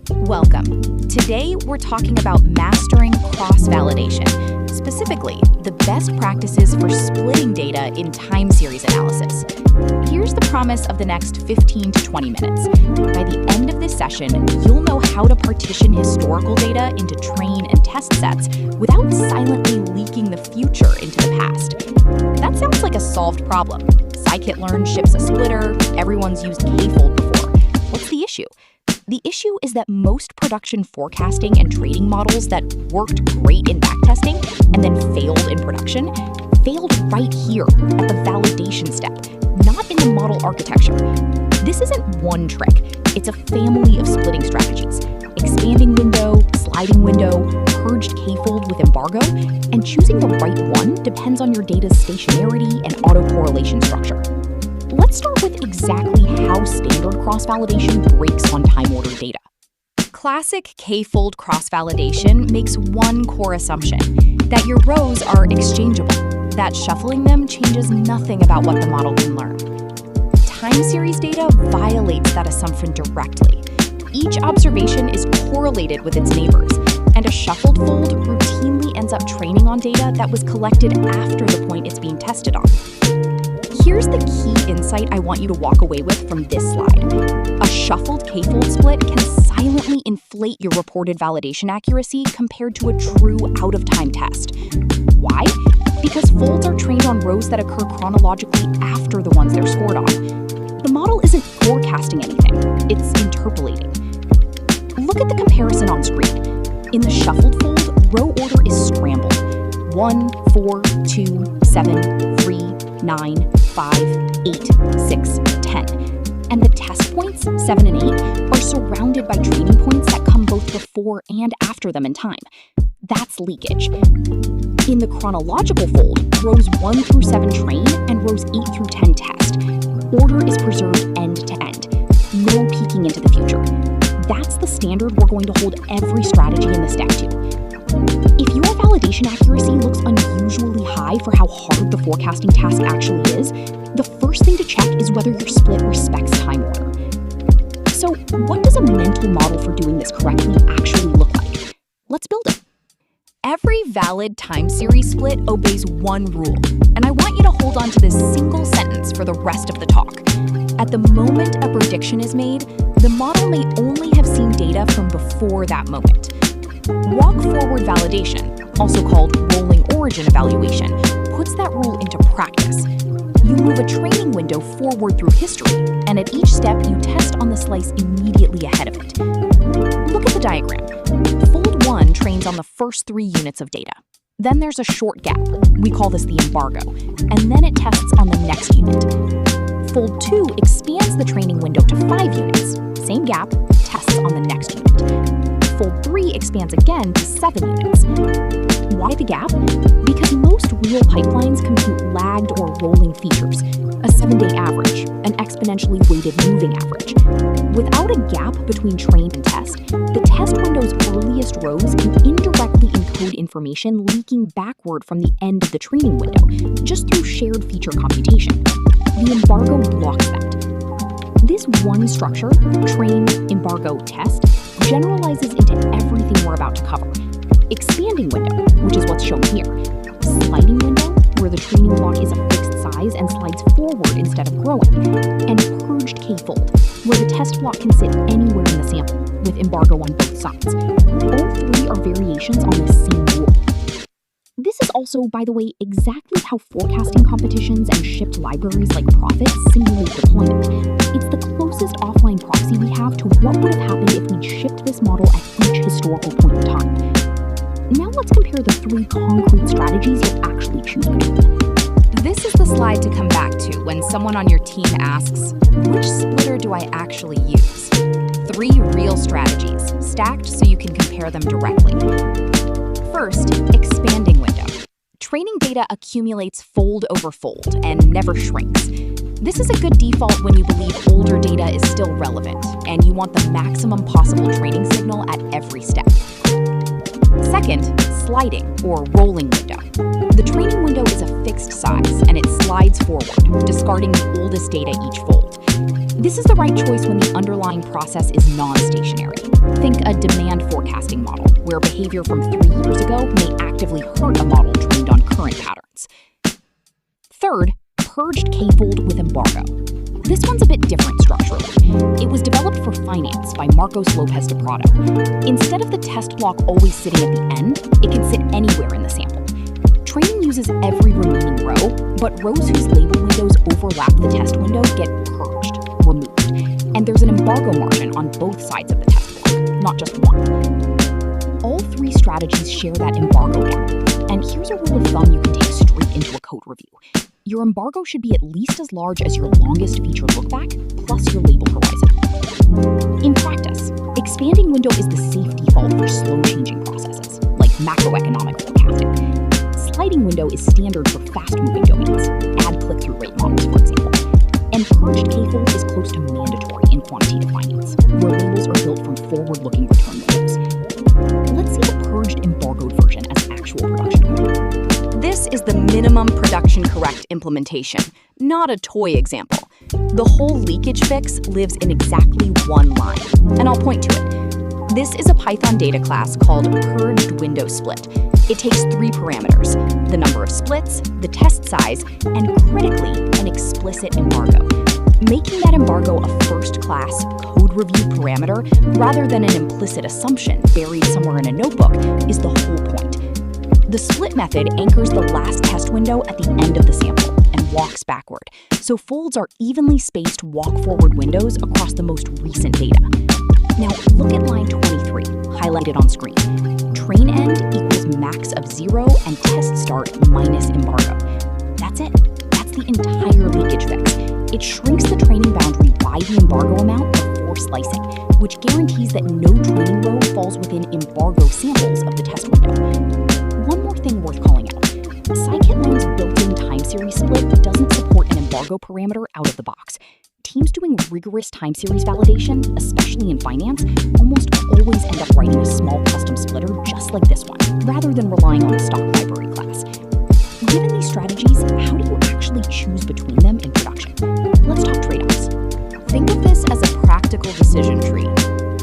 Welcome. Today, we're talking about mastering cross-validation, specifically the best practices for splitting data in time series analysis. Here's the promise of the next 15 to 20 minutes. By the end of this session, you'll know how to partition historical data into train and test sets without silently leaking the future into the past. That sounds like a solved problem. Scikit-learn ships a splitter, everyone's used K-fold before. What's the issue? The issue is that most production forecasting and trading models that worked great in backtesting and then failed in production failed right here at the validation step, not in the model architecture. This isn't one trick, it's a family of splitting strategies. Expanding window, sliding window, purged K-fold with embargo, and choosing the right one depends on your data's stationarity and autocorrelation structure. Let's start with exactly how standard cross-validation breaks on time-ordered data. Classic K-fold cross-validation makes one core assumption, that your rows are exchangeable, that shuffling them changes nothing about what the model can learn. Time series data violates that assumption directly. Each observation is correlated with its neighbors, and a shuffled fold routinely ends up training on data that was collected after the point it's being tested on. Here's the key insight I want you to walk away with from this slide. A shuffled K-fold split can silently inflate your reported validation accuracy compared to a true out-of-time test. Why? Because folds are trained on rows that occur chronologically after the ones they're scored on. The model isn't forecasting anything, it's interpolating. Look at the comparison on screen. In the shuffled fold, row order is scrambled. 1, 4, 2, 7, 3, 9, 5, 8, 6, 10. And the test points, 7 and 8, are surrounded by training points that come both before and after them in time. That's leakage. In the chronological fold, rows 1 through 7 train and rows 8 through 10 test. Order is preserved end to end. No peeking into the future. That's the standard we're going to hold every strategy in this deck to. If your validation accuracy looks unusually high for how hard the forecasting task actually is, the first thing to check is whether your split respects time order. So, what does a mental model for doing this correctly actually look like? Let's build it. Every valid time series split obeys one rule, and I want you to hold on to this single sentence for the rest of the talk. At the moment a prediction is made, the model may only have seen data from before that moment. Walk-forward validation, also called rolling origin evaluation, puts that rule into practice. You move a training window forward through history, and at each step you test on the slice immediately ahead of it. Look at the diagram. Fold 1 trains on the first 3 units of data. Then there's a short gap, we call this the embargo, and then it tests on the next unit. Fold 2 expands the training window to 5 units, same gap, tests on the next unit. Fold 3 expands again to 7 units. Why the gap? Because most real pipelines compute lagged or rolling features, a 7-day average, an exponentially weighted moving average. Without a gap between train and test, the test window's earliest rows can indirectly encode information leaking backward from the end of the training window, just through shared feature computation. The embargo blocks that. This one structure, train, embargo, test, generalizes into everything we're about to cover. Expanding window, which is what's shown here. Sliding window, where the training block is a fixed size and slides forward instead of growing. And purged K-fold, where the test block can sit anywhere in the sample, with embargo on both sides. All 3 are variations on this same rule. This is also, by the way, exactly how forecasting competitions and shipped libraries like Profit simulate deployment. It's the closest offline proxy we have to what would have happened if we'd shipped this model at each historical point in time. Now let's compare the 3 concrete strategies you'll actually choose between. This is the slide to come back to when someone on your team asks, which splitter do I actually use? 3 real strategies, stacked so you can compare them directly. First, expanding window. Training data accumulates fold over fold and never shrinks. This is a good default when you believe older data is still relevant and you want the maximum possible training signal at every step. Second, sliding or rolling window. The training window is a fixed size and it slides forward, discarding the oldest data each fold. This is the right choice when the underlying process is non-stationary. Think a demand forecasting model, where behavior from 3 years ago may actively hurt a model trained on current patterns. Third, purged k-fold with embargo. This one's a bit different structurally. It was developed for finance by Marcos Lopez de Prado. Instead of the test block always sitting at the end, it can sit anywhere in the sample. Training uses every remaining row, but rows whose label windows overlap the test window get purged, removed. And there's an embargo margin on both sides of the test block, not just one. All 3 strategies share that embargo gap. And here's a rule of thumb you can take straight into a code review. Your embargo should be at least as large as your longest feature lookback, plus your label horizon. In practice, expanding window is the safe default for slow-changing processes, like macroeconomic forecasting. Sliding window is standard for fast-moving domains, add click-through rate models, for example. And purged k-fold is close to mandatory in quantitative finance, where labels are built from forward-looking return windows. Let's see the purged embargoed version as actual production code. This is the minimum production correct implementation, not a toy example. The whole leakage fix lives in exactly one line, and I'll point to it. This is a Python data class called purged window split. It takes 3 parameters: the number of splits, the test size, and critically, an explicit embargo. Making that embargo a first-class code review parameter rather than an implicit assumption buried somewhere in a notebook is the whole point. The split method anchors the last test window at the end of the sample and walks backward, so folds are evenly spaced walk-forward windows across the most recent data. Now look at line 23, highlighted on screen. Train end equals max of 0 and test start minus embargo. That's it. That's the entire leakage fix. It shrinks the training boundary by the embargo amount before slicing, which guarantees that no training row falls within embargo samples of the test window. One more thing worth calling out. Scikit-learn's built-in time series split doesn't support an embargo parameter out of the box. Teams doing rigorous time series validation, especially in finance, almost always end up writing a small custom splitter just like this one, rather than relying on the stock library class. Given these strategies, how do you actually choose between them in production? Let's talk trade-offs. Think of this as a practical decision tree.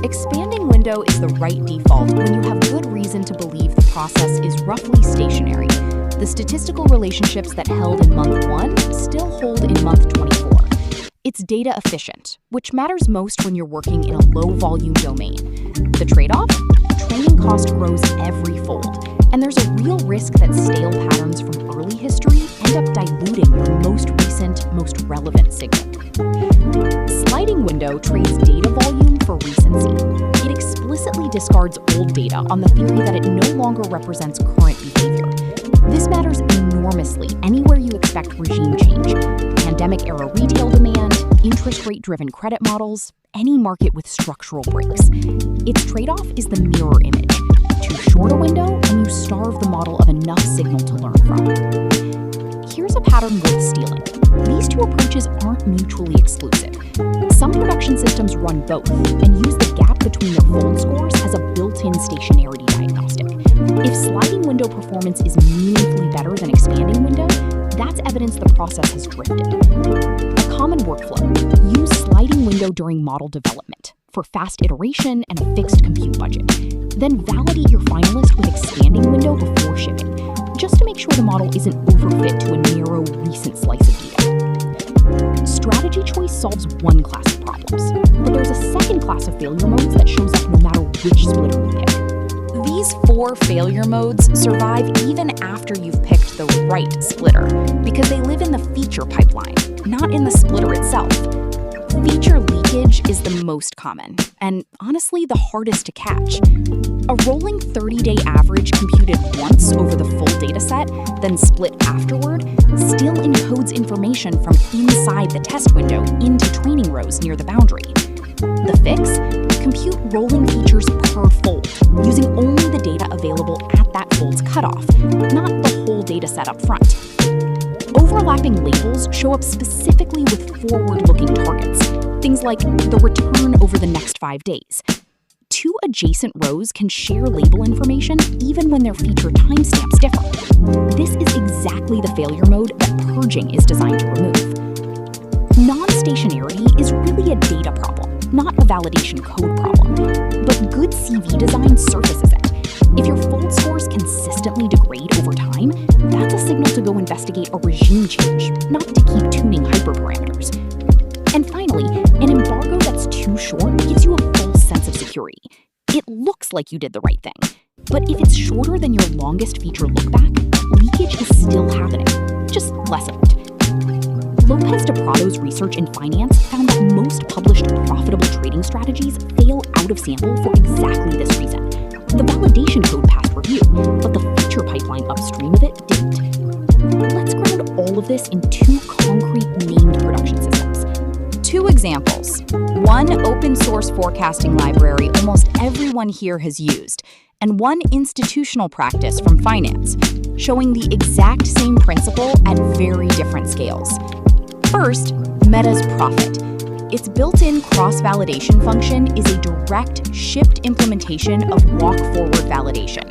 Expanding window is the right default when you have good reason to believe the process is roughly stationary. The statistical relationships that held in month 1 still hold in month 24. It's data efficient, which matters most when you're working in a low-volume domain. The trade-off? Training cost grows every fold, and there's a real risk that stale patterns from early history end up diluting your most recent, most relevant signal. Sliding window trades data volume for recency. It explicitly discards old data on the theory that it no longer represents current behavior. This matters enormously anywhere you expect regime change. Pandemic-era retail demand, interest rate-driven credit models, any market with structural breaks. Its trade-off is the mirror image. Too short a window, and you starve the model of enough signal to learn from. Here's a pattern worth stealing. These 2 approaches aren't mutually exclusive. Some production systems run both and use the gap between their fold scores as a built-in stationarity diagnostic. If sliding window performance is meaningfully better than expanding window, that's evidence the process has drifted. A common workflow: use sliding window during model development for fast iteration and a fixed compute budget. Then validate your finalist with expanding window before shipping, just to make sure the model isn't overfit to a narrow, recent slice of data. Strategy choice solves one class of problems, but there's a second class of failure modes that shows up no matter which splitter you pick. These 4 failure modes survive even after you've picked the right splitter, because they live in the feature pipeline, not in the splitter itself. Feature leakage is the most common, and honestly the hardest to catch. A rolling 30-day average computed once over the full dataset, then split afterward, still encodes information from inside the test window into training rows near the boundary. The fix? Compute rolling features per fold, using only the data available at that fold's cutoff, not the whole dataset up front. Overlapping labels show up specifically with forward-looking targets, things like the return over the next 5 days. 2 adjacent rows can share label information even when their feature timestamps differ. This is exactly the failure mode that purging is designed to remove. stationarity is really a data problem, not a validation code problem. But good CV design surfaces it. If your fold scores consistently degrade over time, that's a signal to go investigate a regime change, not to keep tuning hyperparameters. And finally, an embargo that's too short gives you a false sense of security. It looks like you did the right thing. But if it's shorter than your longest feature lookback, leakage is still happening, just less of it. Lopez de Prado's research in finance found that most published profitable trading strategies fail out of sample for exactly this reason. The validation code passed review, but the feature pipeline upstream of it didn't. Let's ground all of this in two concrete named production systems. Two examples. One open source forecasting library almost everyone here has used, and one institutional practice from finance, showing the exact same principle at very different scales. First, Meta's Profit. Its built-in cross-validation function is a direct shipped implementation of walk-forward validation.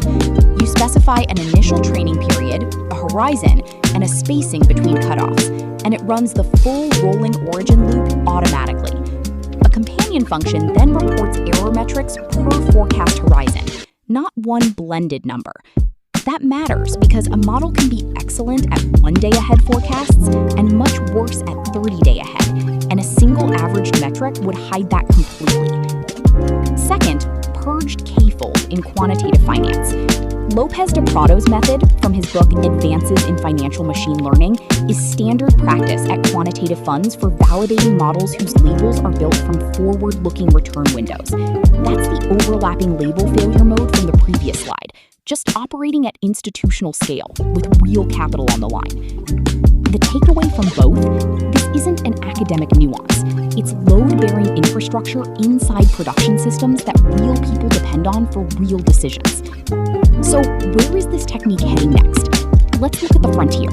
You specify an initial training period, a horizon, and a spacing between cutoffs, and it runs the full rolling origin loop automatically. A companion function then reports error metrics per forecast horizon, not one blended number. That matters because a model can be excellent at 1-day-ahead forecasts and much worse at 30-day-ahead, and a single averaged metric would hide that completely. Second, purged k-fold in quantitative finance. Lopez de Prado's method, from his book Advances in Financial Machine Learning, is standard practice at quantitative funds for validating models whose labels are built from forward-looking return windows. That's the overlapping label failure mode from the previous slide, just operating at institutional scale with real capital on the line. The takeaway from both, this isn't an academic nuance. It's load-bearing infrastructure inside production systems that real people depend on for real decisions. So where is this technique heading next? Let's look at the frontier.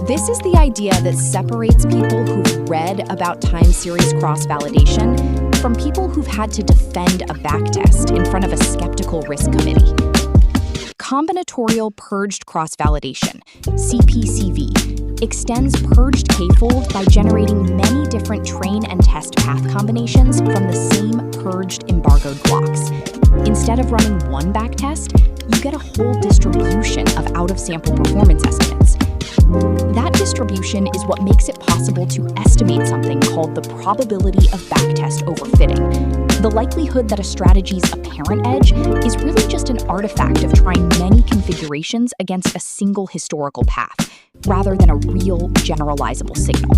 This is the idea that separates people who've read about time series cross-validation from people who've had to defend a backtest in front of a skeptical risk committee. Combinatorial purged cross-validation, CPCV, extends purged k-fold by generating many different train and test path combinations from the same purged embargoed blocks. Instead of running one backtest, you get a whole distribution of out-of-sample performance estimates. That distribution is what makes it possible to estimate something called the probability of backtest overfitting. The likelihood that a strategy's apparent edge is really just an artifact of trying many configurations against a single historical path, rather than a real generalizable signal.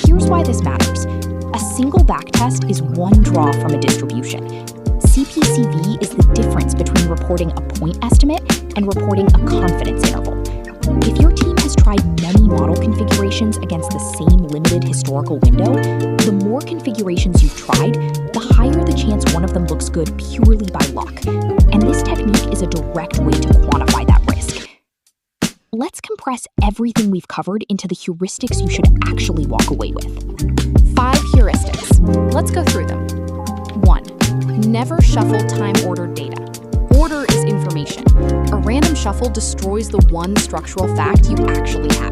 Here's why this matters. A single backtest is one draw from a distribution. CPCV is the difference between reporting a point estimate and reporting a confidence interval. If your team has tried many model configurations against the same limited historical window, the more configurations you've tried, the higher the chance one of them looks good purely by luck. And this technique is a direct way to quantify that risk. Let's compress everything we've covered into the heuristics you should actually walk away with. 5 heuristics. Let's go through them. 1. Never shuffle time-ordered data. Order is information. A random shuffle destroys the one structural fact you actually have.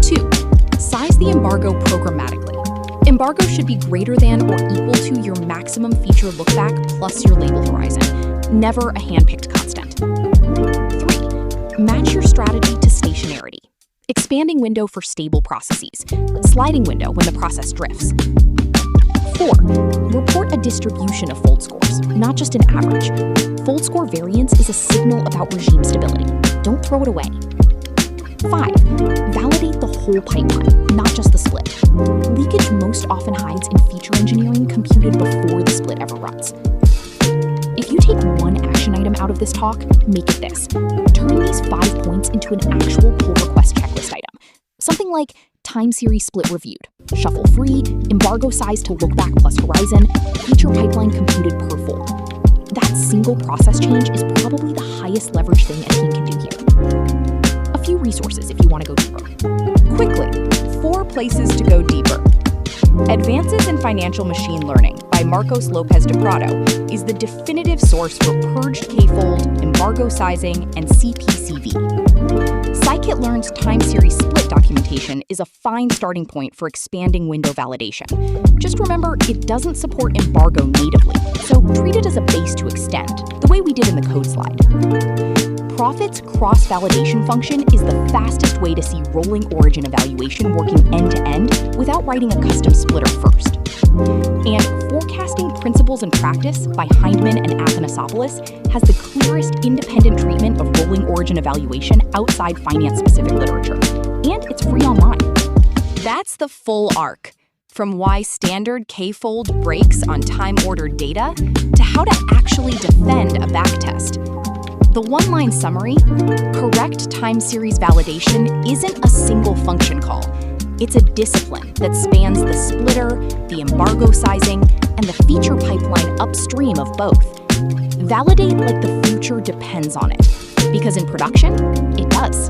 2. Size the embargo programmatically. Embargo should be greater than or equal to your maximum feature lookback plus your label horizon, never a handpicked constant. 3. Match your strategy to stationarity. Expanding window for stable processes, sliding window when the process drifts. 4. Report a distribution of fold scores, not just an average. Fold score variance is a signal about regime stability. Don't throw it away. 5. Validate the whole pipeline, not just the split. Leakage most often hides in feature engineering computed before the split ever runs. If you take one action item out of this talk, make it this. Turn these 5 points into an actual pull request checklist item. Something like time series split reviewed, shuffle free, embargo size to look back plus horizon, feature pipeline computed per fold. That single process change is probably the highest leverage thing a team can do here. A few resources if you want to go deeper. Quickly, 4 places to go deeper. Advances in Financial Machine Learning by Marcos Lopez de Prado is the definitive source for purged k-fold, embargo sizing, and CPCV. Scikit-learn's time series split documentation documentation is a fine starting point for expanding window validation. Just remember, it doesn't support embargo natively, so treat it as a base to extend, the way we did in the code slide. Profit's cross-validation function is the fastest way to see rolling origin evaluation working end-to-end without writing a custom splitter first. And Forecasting Principles and Practice by Hindman and Athanasopoulos has the clearest independent treatment of rolling origin evaluation outside finance-specific literature, and it's free online. That's the full arc, from why standard k-fold breaks on time-ordered data to how to actually defend a backtest. The one-line summary: correct time series validation isn't a single function call. It's a discipline that spans the splitter, the embargo sizing, and the feature pipeline upstream of both. Validate like the future depends on it, because in production, it does.